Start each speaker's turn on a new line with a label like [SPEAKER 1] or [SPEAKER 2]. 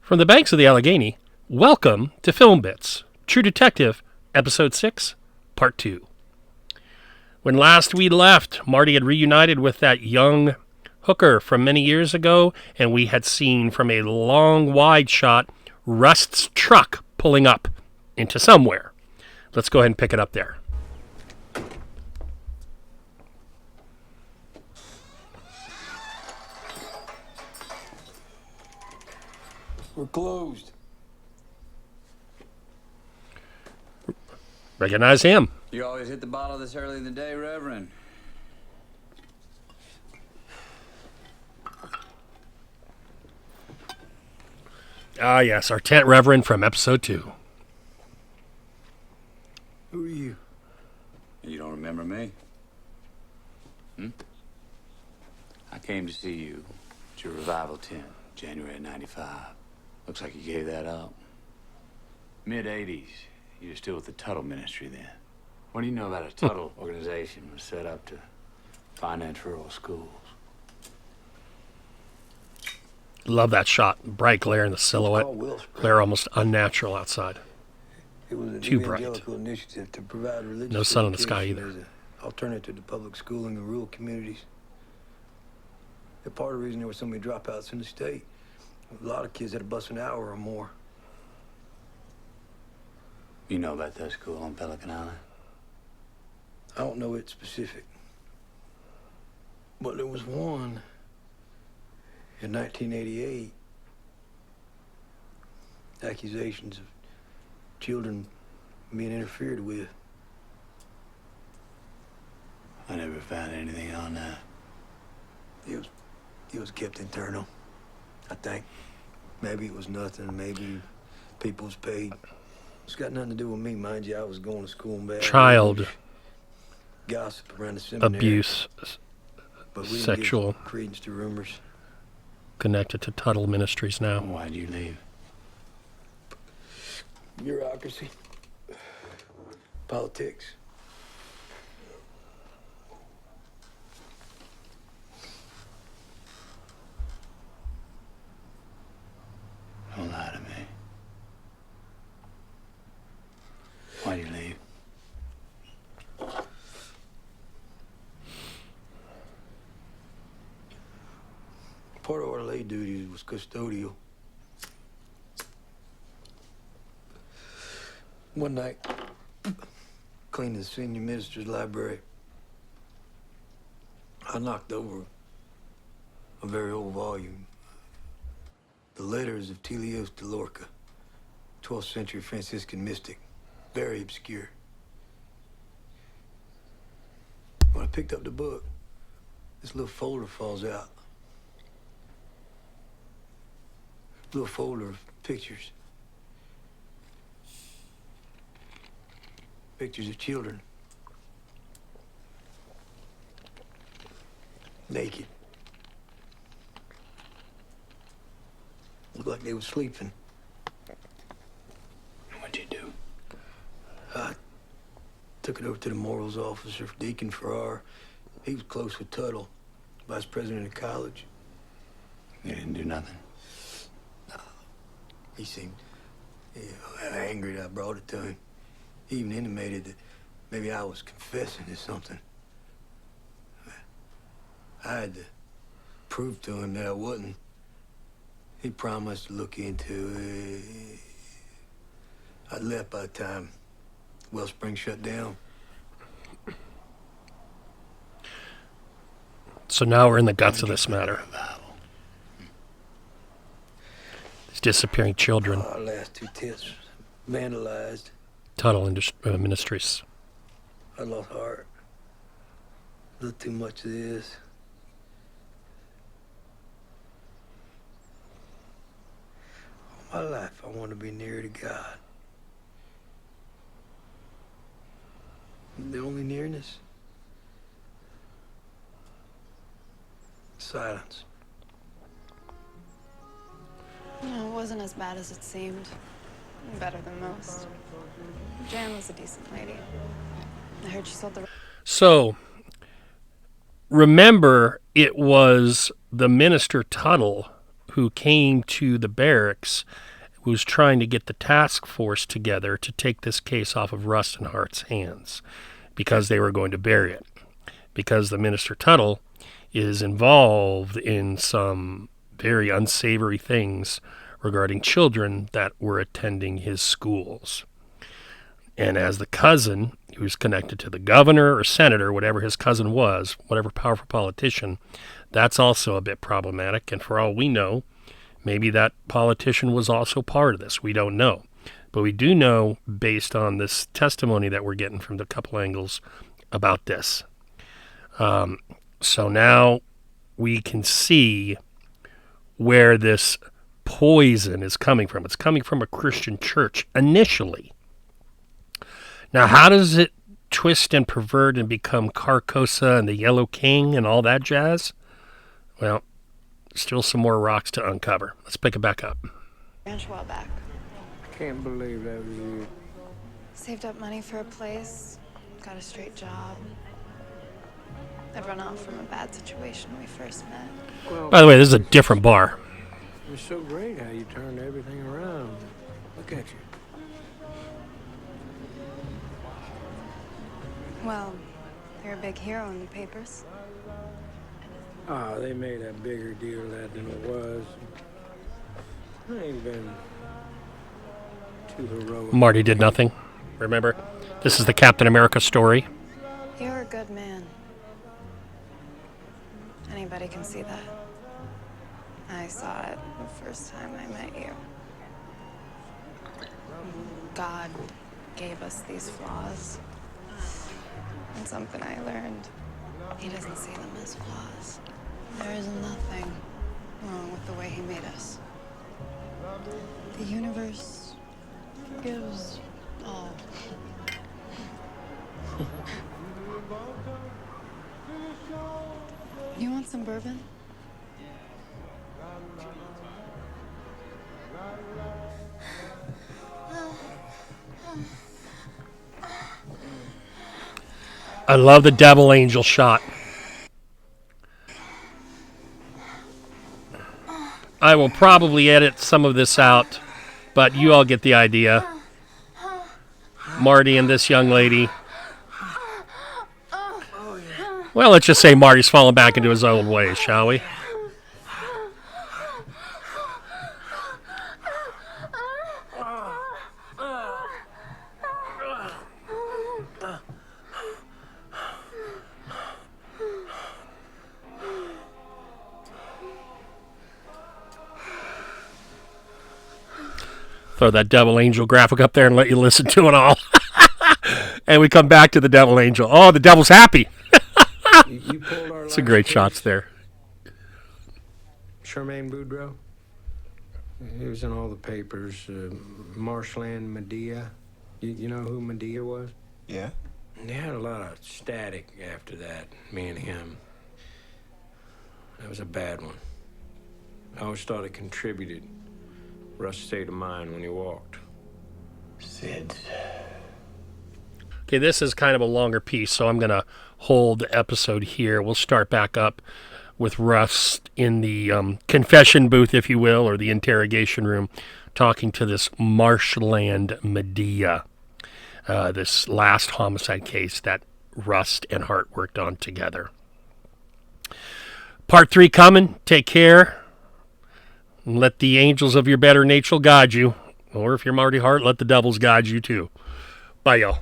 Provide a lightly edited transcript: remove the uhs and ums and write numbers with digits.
[SPEAKER 1] From the banks of the Allegheny, welcome to Film Bits, True Detective, Episode 6, Part 2. When last we left, Marty had reunited with that young hooker from many years ago, and we had seen from a long, wide shot Rust's truck pulling up into somewhere. Let's go ahead and pick it up there.
[SPEAKER 2] We're closed.
[SPEAKER 1] Recognize him.
[SPEAKER 3] You always hit the bottle this early in the day, Reverend?
[SPEAKER 1] Ah, yes, our tent reverend from Episode 2.
[SPEAKER 2] Who are you?
[SPEAKER 3] You don't remember me? I came to see you at your revival tent, January '95. Looks like you gave that up. Mid-'80s. You were still with the Tuttle Ministry then. What do you know about a Tuttle organization was set up to finance rural schools?
[SPEAKER 1] Love that shot. Bright glare in the silhouette. Glare almost unnatural outside.
[SPEAKER 2] It was an
[SPEAKER 1] Too bright.
[SPEAKER 2] evangelical initiative to provide religious
[SPEAKER 1] No sun in the sky
[SPEAKER 2] education
[SPEAKER 1] either.
[SPEAKER 2] as an alternative to public schooling in rural communities. And part of the reason there were so many dropouts in the state, a lot of kids had to bus an hour or more.
[SPEAKER 3] You know about that school on Pelican Island?
[SPEAKER 2] I don't know it specific. But there was one in 1988. Accusations of children being interfered with.
[SPEAKER 3] I never found anything on that.
[SPEAKER 2] It was kept internal, I think. Maybe it was nothing, maybe people was paid. It's got nothing to do with me, mind you. I was going to school in bad
[SPEAKER 1] Child
[SPEAKER 2] gossip around the seminary.
[SPEAKER 1] abuse,
[SPEAKER 2] But we didn't
[SPEAKER 1] sexual,
[SPEAKER 2] give credence to rumors.
[SPEAKER 1] connected to Tuttle Ministries now.
[SPEAKER 3] Why'd you leave?
[SPEAKER 2] Bureaucracy. Politics.
[SPEAKER 3] Don't lie to me. Why'd you leave?
[SPEAKER 2] Part of our lay duties was custodial. One night, cleaning the senior minister's library, I knocked over a very old volume. The Letters of Telios de Lorca, 12th century Franciscan mystic, very obscure. When I picked up the book, this little folder falls out. Little folder of pictures. Pictures of children. Naked. Looked like they were sleeping.
[SPEAKER 3] What'd you do?
[SPEAKER 2] I took it over to the morals officer, Deacon Farrar. He was close with Tuttle, vice president of college.
[SPEAKER 3] You didn't do nothing.
[SPEAKER 2] He seemed angry that I brought it to him. He even intimated that maybe I was confessing to something. I had to prove to him that I wasn't. He promised to look into it. I left by the time Wellspring shut down.
[SPEAKER 1] So now we're in the guts of this matter. These disappearing children.
[SPEAKER 2] Our last two tents vandalized.
[SPEAKER 1] Tuttle Ministries.
[SPEAKER 2] I lost heart. A little too much of this. All my life, I want to be near to God. The only nearness? Silence.
[SPEAKER 4] No, it wasn't as bad as it seemed. Better than most. Jan was a decent lady. I heard she sold the...
[SPEAKER 1] So, remember, it was the minister Tuttle who came to the barracks was trying to get the task force together to take this case off of Rust and Hart's hands because they were going to bury it. Because the Minister Tuttle is involved in some very unsavory things regarding children that were attending his schools. And as the cousin, who's connected to the governor or senator, whatever his cousin was, whatever powerful politician, that's also a bit problematic. And for all we know, maybe that politician was also part of this. We don't know. But we do know, based on this testimony that we're getting from the couple angles, about this. So now we can see where this poison is coming from. It's coming from a Christian church initially. Now, how does it twist and pervert and become Carcosa and the Yellow King and all that jazz? Well, still some more rocks to uncover. Let's pick it back up.
[SPEAKER 4] Ranch a while back.
[SPEAKER 5] I can't believe that was you.
[SPEAKER 4] Saved up money for a place, got a straight job. I'd run off from a bad situation when we first met.
[SPEAKER 5] Well,
[SPEAKER 1] By the way, this is a different bar.
[SPEAKER 5] it's so great how you turned everything around. Look at you.
[SPEAKER 4] Well, you're a big hero in the papers.
[SPEAKER 5] Ah, they made a bigger deal of that than it was. I ain't been too heroic.
[SPEAKER 1] Marty did nothing. Remember? This is the Captain America story.
[SPEAKER 4] You're a good man. Anybody can see that. I saw it the first time I met you. God gave us these flaws. And something I learned, he doesn't see them as flaws. There is nothing wrong with the way he made us. The universe gives all. You want some bourbon?
[SPEAKER 1] I love the Devil Angel shot. I will probably edit some of this out, but you all get the idea. Marty and this young lady. Well, let's just say Marty's fallen back into his old ways, shall we? Throw that Devil Angel graphic up there and let you listen to it all. And we come back to the Devil Angel. Oh, the devil's happy.
[SPEAKER 5] You pulled our
[SPEAKER 1] Some great shots there.
[SPEAKER 5] Charmaine Boudreaux. He was in all the papers. Marshland Medea. You know who Medea was?
[SPEAKER 2] Yeah?
[SPEAKER 5] They had a lot of static after that, me and him. That was a bad one. I always thought it contributed. Russ' state of mind when he walked.
[SPEAKER 2] Sid.
[SPEAKER 1] Okay, this is kind of a longer piece, so I'm going to hold the episode here. We'll start back up with Russ in the confession booth, if you will, or the interrogation room, talking to this Marshland Medea, this last homicide case that Rust and Hart worked on together. Part 3 coming. Take care. Let the angels of your better nature guide you. Or if you're Marty Hart, let the devils guide you too. Bye, y'all.